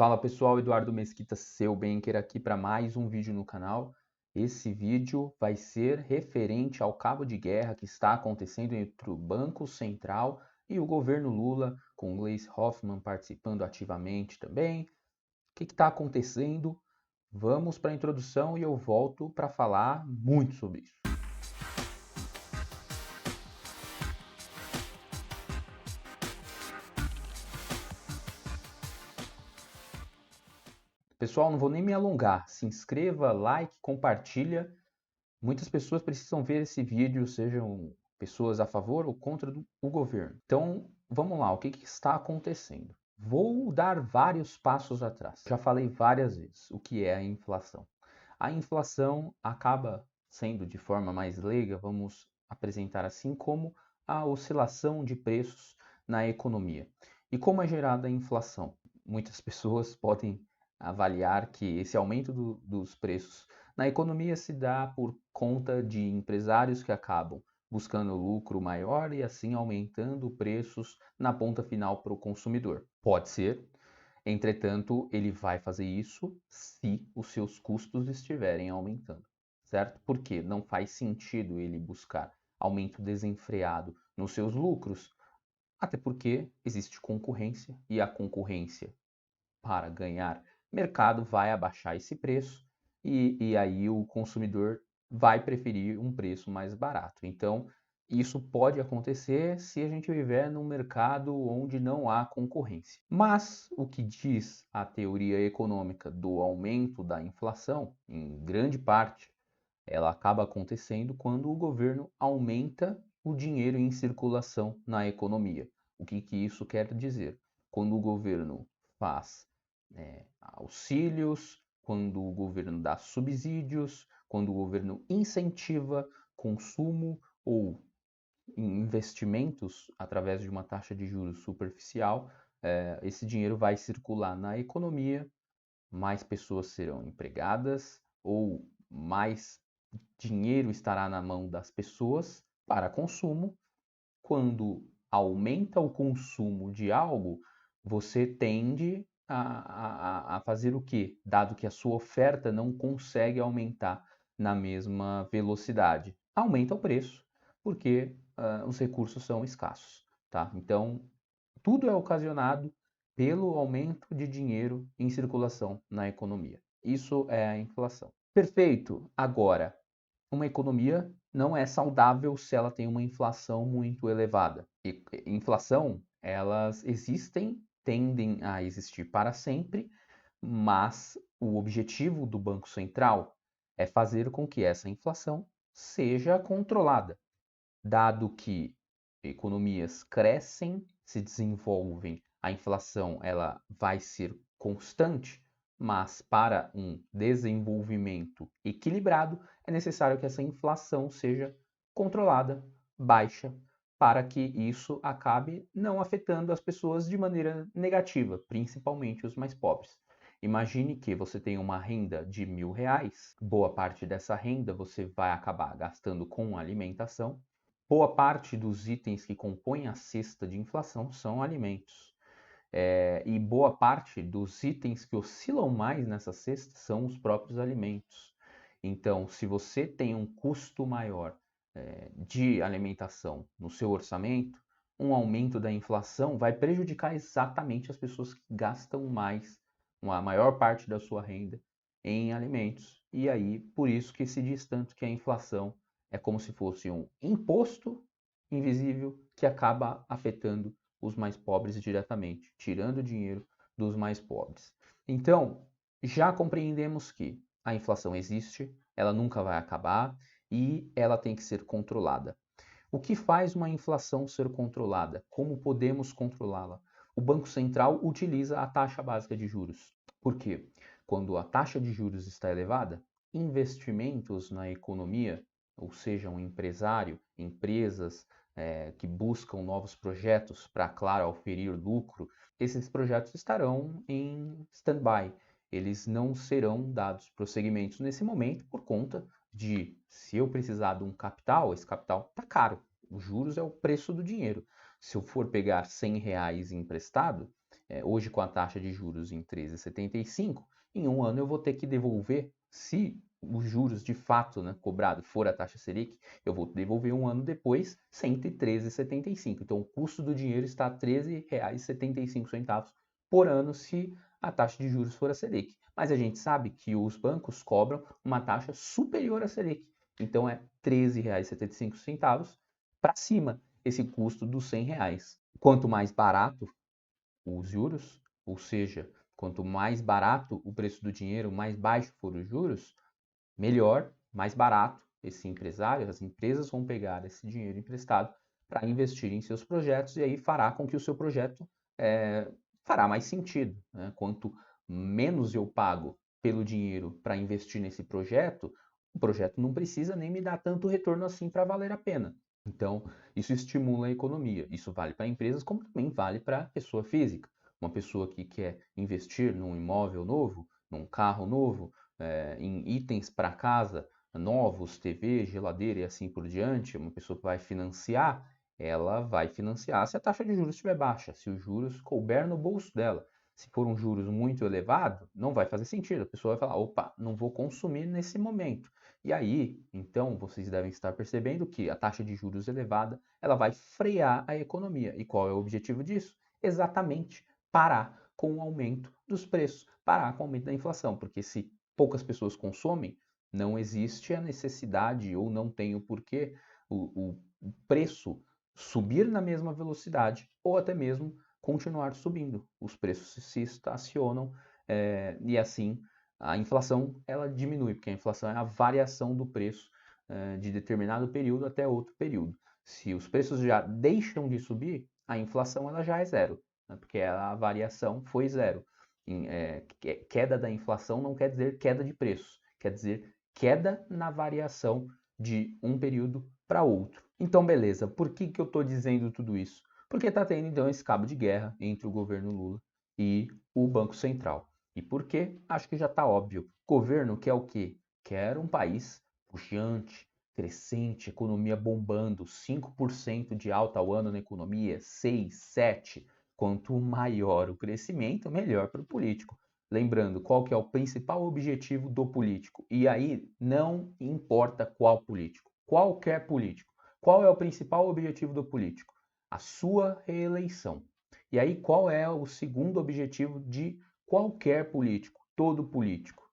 Fala pessoal, Eduardo Mesquita, seu banker aqui para mais um vídeo no canal. Esse vídeo vai ser referente ao cabo de guerra que está acontecendo entre o Banco Central e o governo Lula, com o Gleisi Hoffmann participando ativamente também. O que está acontecendo? Vamos para a introdução e eu volto para falar muito sobre isso. Pessoal, não vou nem me alongar. Se inscreva, like, compartilha. Muitas pessoas precisam ver esse vídeo, sejam pessoas a favor ou contra o governo. Então, vamos lá, o que está acontecendo? Vou dar vários passos atrás. Já falei várias vezes o que é a inflação. A inflação acaba sendo, de forma mais leiga, vamos apresentar assim, como a oscilação de preços na economia. E como é gerada a inflação? Muitas pessoas podem avaliar que esse aumento dos preços na economia se dá por conta de empresários que acabam buscando lucro maior e assim aumentando preços na ponta final para o consumidor. Pode ser, entretanto, ele vai fazer isso se os seus custos estiverem aumentando, certo? Porque não faz sentido ele buscar aumento desenfreado nos seus lucros, até porque existe concorrência e a concorrência para ganhar mercado vai abaixar esse preço e aí o consumidor vai preferir um preço mais barato. Então, isso pode acontecer se a gente viver num mercado onde não há concorrência. Mas o que diz a teoria econômica do aumento da inflação, em grande parte, ela acaba acontecendo quando o governo aumenta o dinheiro em circulação na economia. O que isso quer dizer? Quando o governo faz auxílios, quando o governo dá subsídios, quando o governo incentiva consumo ou investimentos através de uma taxa de juros superficial, esse dinheiro vai circular na economia, mais pessoas serão empregadas ou mais dinheiro estará na mão das pessoas para consumo. Quando aumenta o consumo de algo, você tende a fazer o quê? Dado que a sua oferta não consegue aumentar na mesma velocidade. Aumenta o preço, porque os recursos são escassos, tá? Então, tudo é ocasionado pelo aumento de dinheiro em circulação na economia. Isso é a inflação. Perfeito. Agora, uma economia não é saudável se ela tem uma inflação muito elevada. E inflação, elas existem, tendem a existir para sempre, mas o objetivo do Banco Central é fazer com que essa inflação seja controlada, dado que economias crescem, se desenvolvem, a inflação ela vai ser constante, mas para um desenvolvimento equilibrado é necessário que essa inflação seja controlada, baixa, para que isso acabe não afetando as pessoas de maneira negativa, principalmente os mais pobres. Imagine que você tem uma renda de R$ 1.000, boa parte dessa renda você vai acabar gastando com alimentação. Boa parte dos itens que compõem a cesta de inflação são alimentos. E boa parte dos itens que oscilam mais nessa cesta são os próprios alimentos. Então, se você tem um custo maior de alimentação no seu orçamento, um aumento da inflação vai prejudicar exatamente as pessoas que gastam mais, a maior parte da sua renda, em alimentos. E aí, por isso que se diz tanto que a inflação é como se fosse um imposto invisível que acaba afetando os mais pobres diretamente, tirando dinheiro dos mais pobres. Então, já compreendemos que a inflação existe, ela nunca vai acabar e ela tem que ser controlada. O que faz uma inflação ser controlada? Como podemos controlá-la? O Banco Central utiliza a taxa básica de juros. Por quê? Quando a taxa de juros está elevada, investimentos na economia, ou seja, um empresário, empresas que buscam novos projetos para, claro, oferir lucro, esses projetos estarão em stand-by. Eles não serão dados prosseguimentos nesse momento por conta de, se eu precisar de um capital, esse capital está caro. Os juros é o preço do dinheiro. Se eu for pegar R$ 100 emprestado, hoje com a taxa de juros em 13,75, em um ano eu vou ter que devolver, se os juros de fato, né, cobrado for a taxa Selic, eu vou devolver um ano depois 113,75. Então o custo do dinheiro está R$ 13,75 por ano se a taxa de juros for a Selic. Mas a gente sabe que os bancos cobram uma taxa superior à Selic. Então é R$ 13,75 para cima esse custo dos R$ 100. Quanto mais barato os juros, ou seja, quanto mais barato o preço do dinheiro, mais baixo for os juros, melhor, mais barato esse empresário, as empresas vão pegar esse dinheiro emprestado para investir em seus projetos e aí fará com que o seu projeto fará mais sentido, né? Quanto menos eu pago pelo dinheiro para investir nesse projeto, o projeto não precisa nem me dar tanto retorno assim para valer a pena. Então, isso estimula a economia. Isso vale para empresas, como também vale para a pessoa física. Uma pessoa que quer investir num imóvel novo, num carro novo, em itens para casa novos, TV, geladeira e assim por diante, uma pessoa que vai financiar, ela vai financiar se a taxa de juros estiver baixa, se os juros couber no bolso dela. Se for um juros muito elevado, não vai fazer sentido. A pessoa vai falar, opa, não vou consumir nesse momento. E aí, então, vocês devem estar percebendo que a taxa de juros elevada, ela vai frear a economia. E qual é o objetivo disso? Exatamente parar com o aumento dos preços, parar com o aumento da inflação, porque se poucas pessoas consomem, não existe a necessidade ou não tem o porquê o preço subir na mesma velocidade ou até mesmo continuar subindo. Os preços se estacionam e assim a inflação ela diminui, porque a inflação é a variação do preço de determinado período até outro período. Se os preços já deixam de subir, a inflação ela já é zero, né? Porque a variação foi zero. Queda da inflação não quer dizer queda de preços, quer dizer queda na variação de um período para outro. Então, beleza, por que eu estou dizendo tudo isso? Porque está tendo então esse cabo de guerra entre o governo Lula e o Banco Central. E por quê? Acho que já está óbvio. O governo quer o quê? Quer um país puxante, crescente, economia bombando, 5% de alta ao ano na economia, 6, 7. Quanto maior o crescimento, melhor para o político. Lembrando, qual que é o principal objetivo do político? E aí não importa qual político, qualquer político. Qual é o principal objetivo do político? A sua reeleição. E aí qual é o segundo objetivo de qualquer político, todo político?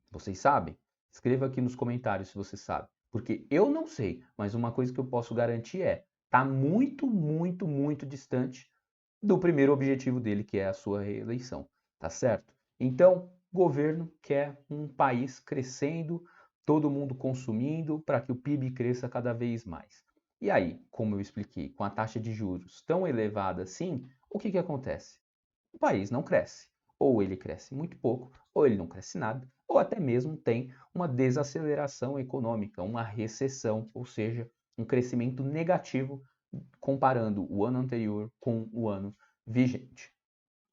Vocês sabem? Escreva aqui nos comentários se você sabe. Porque eu não sei, mas uma coisa que eu posso garantir tá muito, muito, muito distante do primeiro objetivo dele, que é a sua reeleição, tá certo? Então, o governo quer um país crescendo, todo mundo consumindo, para que o PIB cresça cada vez mais. E aí, como eu expliquei, com a taxa de juros tão elevada assim, o que acontece? O país não cresce. Ou ele cresce muito pouco, ou ele não cresce nada, ou até mesmo tem uma desaceleração econômica, uma recessão, ou seja, um crescimento negativo comparando o ano anterior com o ano vigente.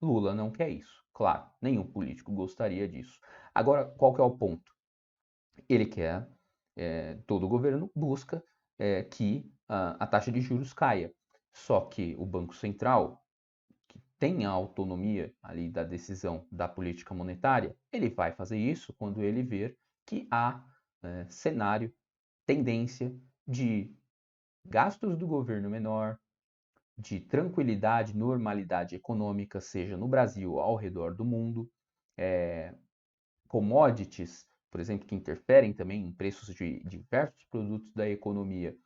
Lula não quer isso, claro, nenhum político gostaria disso. Agora, qual que é o ponto? Ele quer, todo governo busca que a taxa de juros caia. Só que o Banco Central, que tem a autonomia ali da decisão da política monetária, ele vai fazer isso quando ele ver que há cenário, tendência de gastos do governo menor, de tranquilidade, normalidade econômica, seja no Brasil ou ao redor do mundo, commodities, por exemplo, que interferem também em preços de diversos produtos da economia,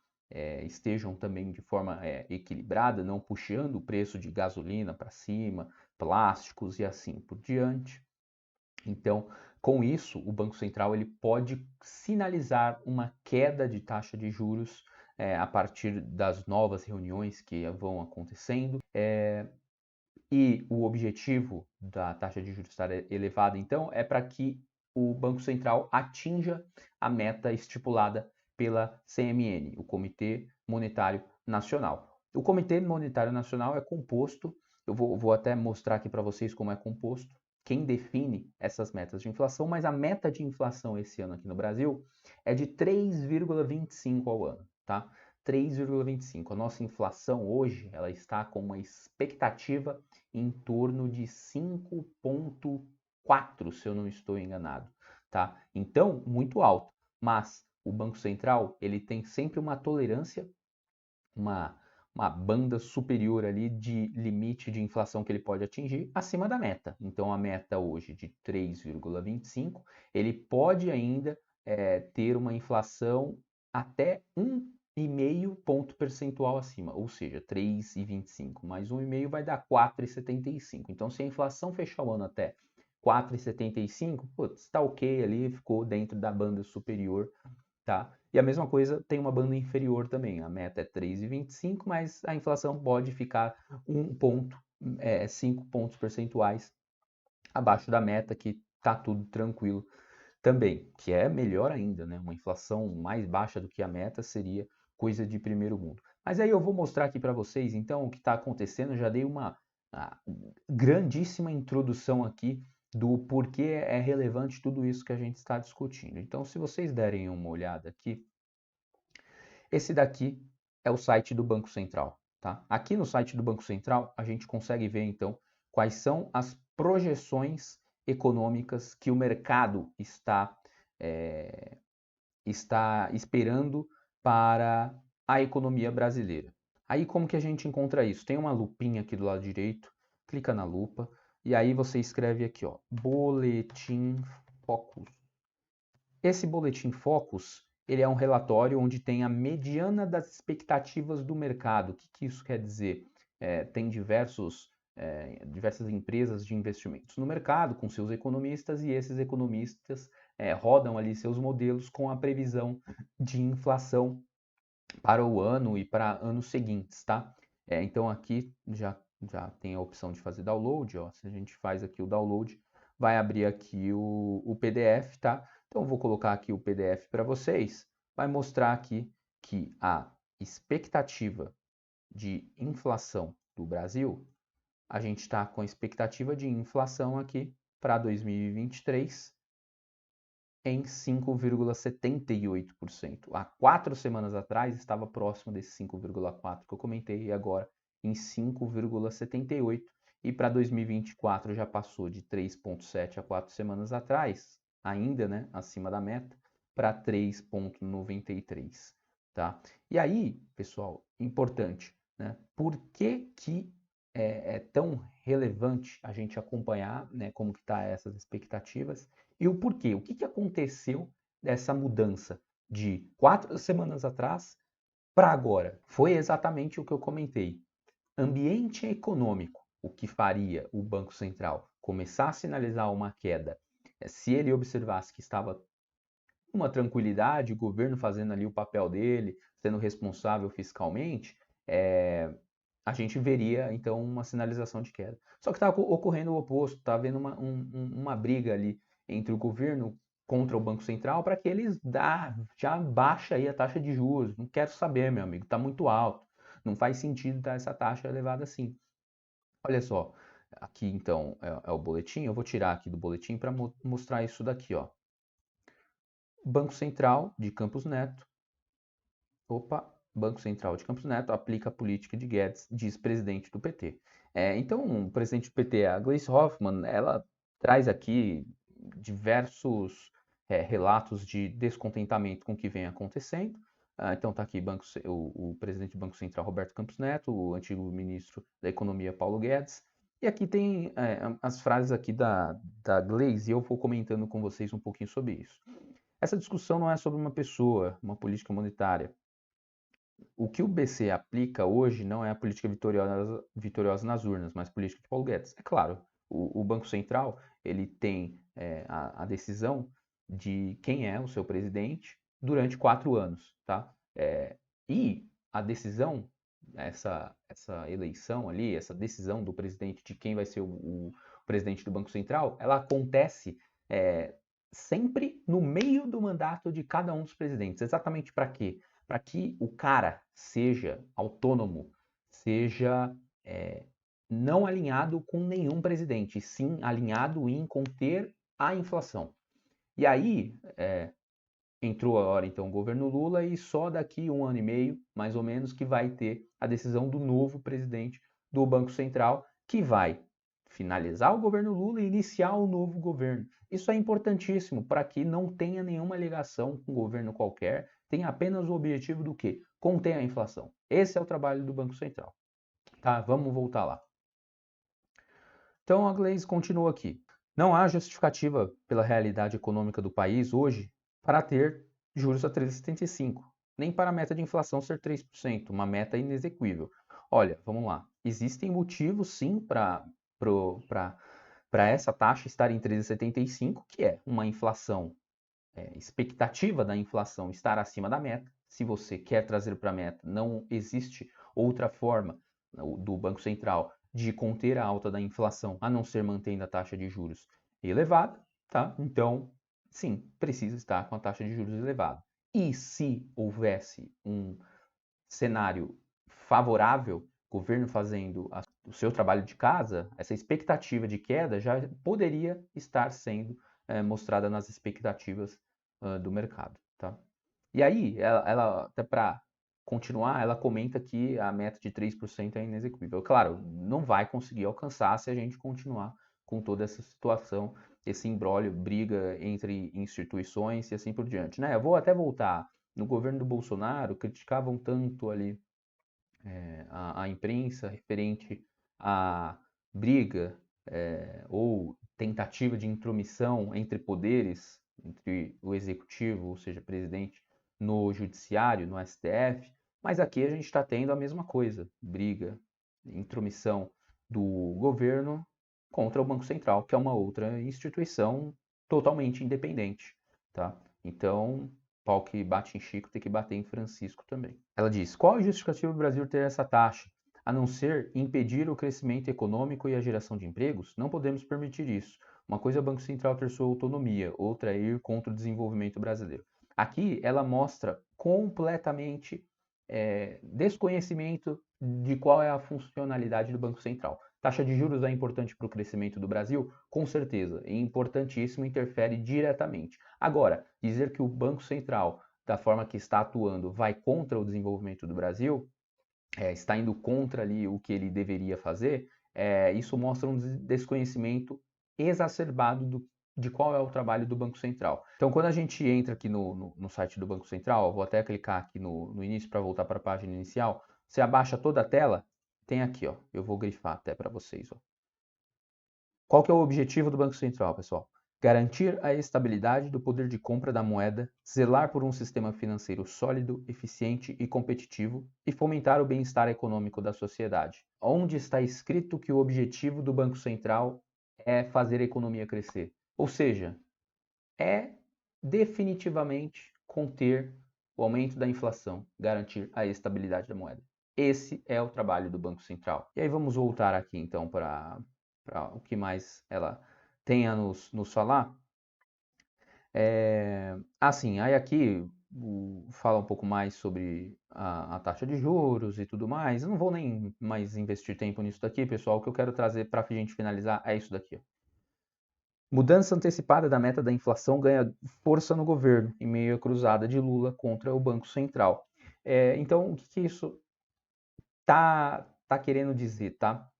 estejam também de forma equilibrada, não puxando o preço de gasolina para cima, plásticos e assim por diante. Então, com isso, o Banco Central ele pode sinalizar uma queda de taxa de juros a partir das novas reuniões que vão acontecendo. E o objetivo da taxa de juros estar elevada, então, é para que o Banco Central atinja a meta estipulada pela CMN, o Comitê Monetário Nacional. O Comitê Monetário Nacional é composto, eu vou até mostrar aqui para vocês como é composto, quem define essas metas de inflação, mas a meta de inflação esse ano aqui no Brasil é de 3,25 ao ano, tá? 3,25. A nossa inflação hoje, ela está com uma expectativa em torno de 5,4, se eu não estou enganado, tá? Então, muito alto. Mas o Banco Central, ele tem sempre uma tolerância, uma, uma banda superior ali de limite de inflação que ele pode atingir acima da meta. Então, a meta hoje de 3,25, ele pode ainda ter uma inflação até 1,5 ponto percentual acima, ou seja, 3,25 mais 1,5 vai dar 4,75. Então, se a inflação fechar o ano até 4,75, putz, está ok ali, ficou dentro da banda superior, tá? E a mesma coisa tem uma banda inferior também. A meta é 3,25, mas a inflação pode ficar 5 pontos percentuais abaixo da meta, que tá tudo tranquilo também, que é melhor ainda, né? Uma inflação mais baixa do que a meta seria coisa de primeiro mundo. Mas aí eu vou mostrar aqui para vocês, então, o que está acontecendo. Eu já dei uma grandíssima introdução aqui do porquê é relevante tudo isso que a gente está discutindo. Então, se vocês derem uma olhada aqui, esse daqui é o site do Banco Central, tá? Aqui no site do Banco Central, a gente consegue ver, então, quais são as projeções econômicas que o mercado está esperando para a economia brasileira. Aí como que a gente encontra isso? Tem uma lupinha aqui do lado direito, clica na lupa e aí você escreve aqui, ó, Boletim Focus. Esse Boletim Focus, ele é um relatório onde tem a mediana das expectativas do mercado. O que isso quer dizer? Tem diversas empresas de investimentos no mercado com seus economistas e esses economistas rodam ali seus modelos com a previsão de inflação para o ano e para anos seguintes, tá? Então aqui já tem a opção de fazer download, ó. Se a gente faz aqui o download, vai abrir aqui o PDF, tá? Então vou colocar aqui o PDF para vocês, vai mostrar aqui que a expectativa de inflação do Brasil, a gente está com a expectativa de inflação aqui para 2023 em 5,78%. Há 4 semanas atrás estava próximo desse 5,4% que eu comentei e agora em 5,78%. E para 2024 já passou de 3,7% há 4 semanas atrás, ainda, né, acima da meta, para 3,93%, tá? E aí, pessoal, importante, né? Por que é tão relevante a gente acompanhar, né, como que tá essas expectativas e o porquê? O que aconteceu dessa mudança de 4 semanas atrás para agora? Foi exatamente o que eu comentei. Ambiente econômico, o que faria o Banco Central começar a sinalizar uma queda, se ele observasse que estava uma tranquilidade, o governo fazendo ali o papel dele, sendo responsável fiscalmente, a gente veria então uma sinalização de queda. Só que está ocorrendo o oposto, está havendo uma briga ali entre o governo contra o Banco Central para que eles já baixa aí a taxa de juros. Não quero saber, meu amigo, está muito alto. Não faz sentido dar essa taxa elevada assim. Olha só, aqui então é o boletim. Eu vou tirar aqui do boletim para mostrar isso daqui, ó. Banco Central de Campos Neto. Opa, Banco Central de Campos Neto aplica a política de Guedes, diz presidente do PT. Então, o presidente do PT, a Gleisi Hoffmann, ela traz aqui diversos relatos de descontentamento com o que vem acontecendo. Então, está aqui o presidente do Banco Central, Roberto Campos Neto, o antigo ministro da Economia, Paulo Guedes. E aqui tem as frases aqui da Gleisi, e eu vou comentando com vocês um pouquinho sobre isso. Essa discussão não é sobre uma pessoa, uma política monetária. O que o BC aplica hoje não é a política vitoriosa nas urnas, mas política de Paulo Guedes. É claro, o Banco Central ele tem a decisão de quem é o seu presidente durante 4 anos, tá? E a decisão, essa eleição ali, essa decisão do presidente de quem vai ser o presidente do Banco Central, ela acontece sempre no meio do mandato de cada um dos presidentes. Exatamente para quê? Para que o cara seja autônomo, seja não alinhado com nenhum presidente, sim alinhado em conter a inflação. E aí entrou agora então o governo Lula e só daqui 1 ano e meio, mais ou menos, que vai ter a decisão do novo presidente do Banco Central, que vai finalizar o governo Lula e iniciar o novo governo. Isso é importantíssimo para que não tenha nenhuma ligação com um governo qualquer, tenha apenas o objetivo do quê? Conter a inflação. Esse é o trabalho do Banco Central. Tá, vamos voltar lá. Então a Glaze continua aqui. Não há justificativa pela realidade econômica do país hoje para ter juros a 13,75, nem para a meta de inflação ser 3%, uma meta inexequível. Olha, vamos lá. Existem motivos sim para essa taxa estar em 13,75, que é uma inflação, expectativa da inflação estar acima da meta. Se você quer trazer para a meta, não existe outra forma do Banco Central de conter a alta da inflação, a não ser mantendo a taxa de juros elevada, tá? Então, sim, precisa estar com a taxa de juros elevada. E se houvesse um cenário favorável, governo fazendo o seu trabalho de casa, essa expectativa de queda já poderia estar sendo mostrada nas expectativas do mercado, tá? E aí, ela até para continuar, ela comenta que a meta de 3% é inexequível. Claro, não vai conseguir alcançar se a gente continuar com toda essa situação, esse imbróglio, briga entre instituições e assim por diante, né? Eu vou até voltar. No governo do Bolsonaro, criticavam tanto ali a imprensa referente à briga ou tentativa de intromissão entre poderes, entre o executivo, ou seja, presidente, no judiciário, no STF, mas aqui a gente está tendo a mesma coisa, briga, intromissão do governo contra o Banco Central, que é uma outra instituição totalmente independente, tá? Então, pau que bate em Chico tem que bater em Francisco também. Ela diz: qual a justificativa do Brasil ter essa taxa? A não ser impedir o crescimento econômico e a geração de empregos? Não podemos permitir isso. Uma coisa é o Banco Central ter sua autonomia, outra é ir contra o desenvolvimento brasileiro. Aqui ela mostra completamente desconhecimento de qual é a funcionalidade do Banco Central. Taxa de juros é importante para o crescimento do Brasil? Com certeza, é importantíssimo, interfere diretamente. Agora, dizer que o Banco Central, da forma que está atuando, vai contra o desenvolvimento do Brasil, está indo contra ali o que ele deveria fazer, isso mostra um desconhecimento exacerbado de qual é o trabalho do Banco Central. Então, quando a gente entra aqui no site do Banco Central, vou até clicar aqui no início para voltar para a página inicial, você abaixa toda a tela, tem aqui, ó, eu vou grifar até para vocês. Ó. Qual que é o objetivo do Banco Central, pessoal? Garantir a estabilidade do poder de compra da moeda, zelar por um sistema financeiro sólido, eficiente e competitivo e fomentar o bem-estar econômico da sociedade. Onde está escrito que o objetivo do Banco Central é fazer a economia crescer? Ou seja, é definitivamente conter o aumento da inflação, garantir a estabilidade da moeda. Esse é o trabalho do Banco Central. E aí vamos voltar aqui então para o que mais ela tem a nos falar. Assim, aí aqui fala um pouco mais sobre a taxa de juros e tudo mais. Eu não vou nem mais investir tempo nisso daqui, pessoal. O que eu quero trazer para a gente finalizar é isso daqui. Ó. Mudança antecipada da meta da inflação ganha força no governo, em meio à cruzada de Lula contra o Banco Central. Então, o que isso tá querendo dizer, tá?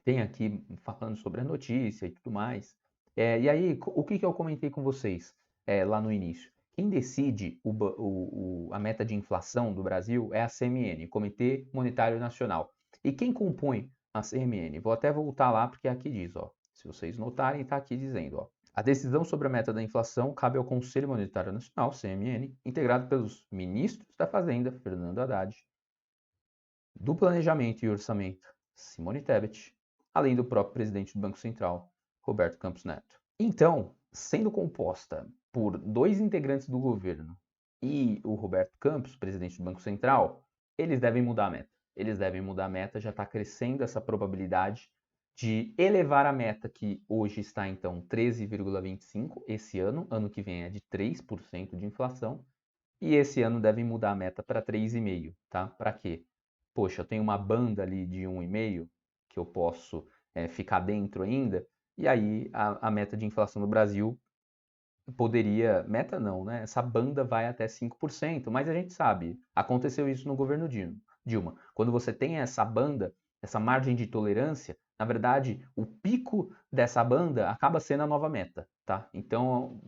Tem aqui falando sobre a notícia e tudo mais. E aí, o que eu comentei com vocês lá no início? Quem decide a meta de inflação do Brasil é a CMN, Comitê Monetário Nacional. E quem compõe a CMN? Vou até voltar lá porque aqui diz, ó. Se vocês notarem, está aqui dizendo, ó. A decisão sobre a meta da inflação cabe ao Conselho Monetário Nacional, CMN, integrado pelos ministros da Fazenda, Fernando Haddad, do Planejamento e Orçamento, Simone Tebet, além do próprio presidente do Banco Central, Roberto Campos Neto. Então, sendo composta por 2 integrantes do governo e o Roberto Campos, presidente do Banco Central, eles devem mudar a meta. Eles devem mudar a meta, já está crescendo essa probabilidade de elevar a meta, que hoje está então 13,25 esse ano que vem é de 3% de inflação, e esse ano devem mudar a meta para 3,5, tá? Para quê? Poxa, eu tenho uma banda ali de 1,5 que eu posso ficar dentro ainda, e aí a meta de inflação no Brasil poderia, meta não, né? Essa banda vai até 5%, mas a gente sabe, aconteceu isso no governo Dilma. Quando você tem essa banda, essa margem de tolerância, Na verdade, o pico dessa banda acaba sendo a nova meta, tá? Então,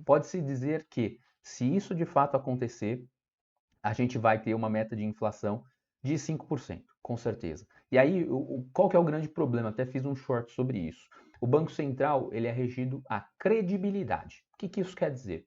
pode-se dizer que, se isso de fato acontecer, a gente vai ter uma meta de inflação de 5%, com certeza. E aí, qual que é o grande problema? Até fiz um short sobre isso. O Banco Central, ele é regido à credibilidade. O que isso quer dizer?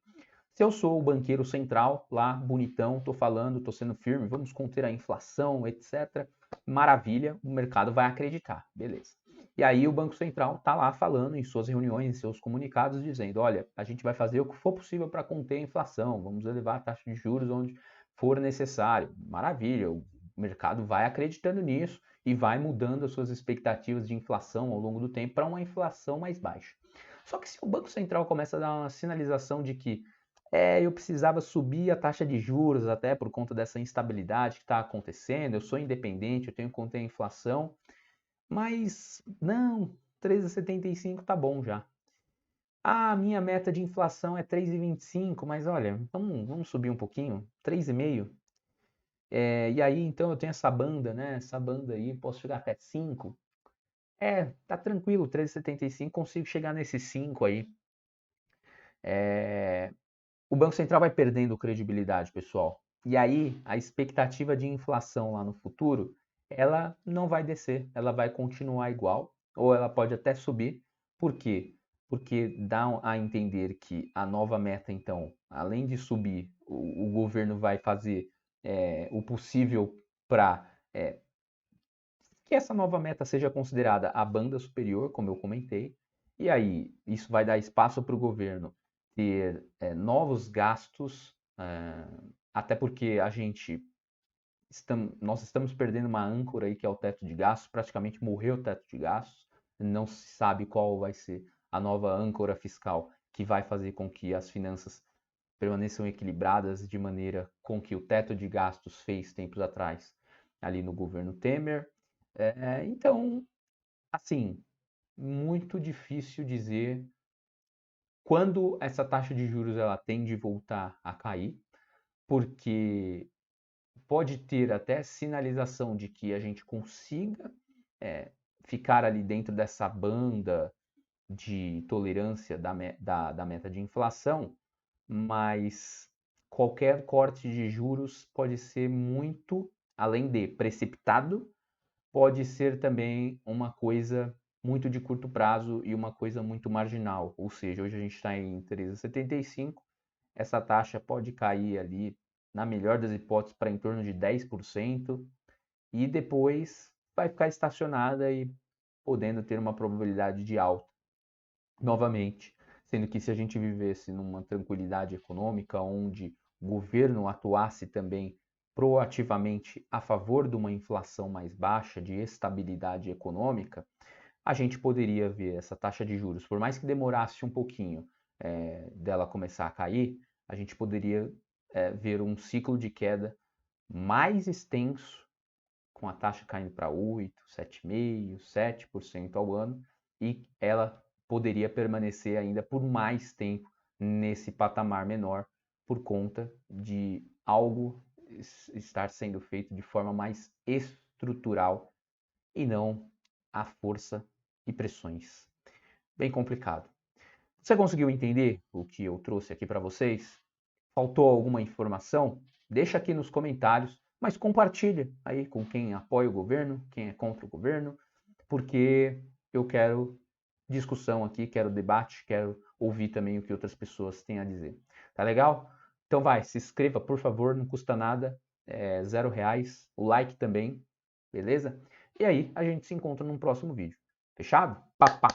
Se eu sou o banqueiro central, lá, bonitão, estou falando, estou sendo firme, vamos conter a inflação, etc. Maravilha, o mercado vai acreditar, beleza. E aí o Banco Central está lá falando em suas reuniões, em seus comunicados, dizendo, olha, a gente vai fazer o que for possível para conter a inflação, vamos elevar a taxa de juros onde for necessário. Maravilha, o mercado vai acreditando nisso e vai mudando as suas expectativas de inflação ao longo do tempo para uma inflação mais baixa. Só que se o Banco Central começa a dar uma sinalização de que eu precisava subir a taxa de juros até por conta dessa instabilidade que está acontecendo, eu sou independente, eu tenho que conter a inflação, mas não, 3,75 tá bom já. Ah, minha meta de inflação é 3,25, mas olha, vamos subir um pouquinho, 3,5. E aí então eu tenho essa banda, né? Essa banda aí, posso chegar até 5. Tá tranquilo, 3,75, consigo chegar nesse 5 aí. O Banco Central vai perdendo credibilidade, pessoal. E aí, a expectativa de inflação lá no futuro, ela não vai descer, ela vai continuar igual, ou ela pode até subir. Por quê? Porque dá a entender que a nova meta, então, além de subir, o governo vai fazer o possível para que essa nova meta seja considerada a banda superior, como eu comentei, e aí isso vai dar espaço para o governo ter novos gastos, até porque nós estamos perdendo uma âncora aí que é o teto de gastos, praticamente morreu o teto de gastos, não se sabe qual vai ser a nova âncora fiscal que vai fazer com que as finanças permaneçam equilibradas de maneira com que o teto de gastos fez tempos atrás ali no governo Temer. Então, assim, muito difícil dizer quando essa taxa de juros ela tende a voltar a cair, porque pode ter até sinalização de que a gente consiga ficar ali dentro dessa banda de tolerância da meta de inflação, mas qualquer corte de juros pode ser muito, além de precipitado, pode ser também uma coisa muito de curto prazo e uma coisa muito marginal. Ou seja, hoje a gente está em 3,75, essa taxa pode cair ali, na melhor das hipóteses, para em torno de 10% e depois vai ficar estacionada e podendo ter uma probabilidade de alta novamente. Sendo que se a gente vivesse numa tranquilidade econômica, onde o governo atuasse também proativamente a favor de uma inflação mais baixa, de estabilidade econômica, a gente poderia ver essa taxa de juros, por mais que demorasse um pouquinho dela começar a cair, a gente poderia ver um ciclo de queda mais extenso, com a taxa caindo para 8, 7,5%, 7% ao ano, e ela poderia permanecer ainda por mais tempo nesse patamar menor, por conta de algo estar sendo feito de forma mais estrutural e não à força e pressões. Bem complicado. Você conseguiu entender o que eu trouxe aqui para vocês? Faltou alguma informação? Deixa aqui nos comentários, mas compartilha aí com quem apoia o governo, quem é contra o governo, porque eu quero discussão aqui, quero debate, quero ouvir também o que outras pessoas têm a dizer. Tá legal? Então vai, se inscreva, por favor, não custa nada, é R$0, o like também, beleza? E aí a gente se encontra num próximo vídeo. Fechado? Papá!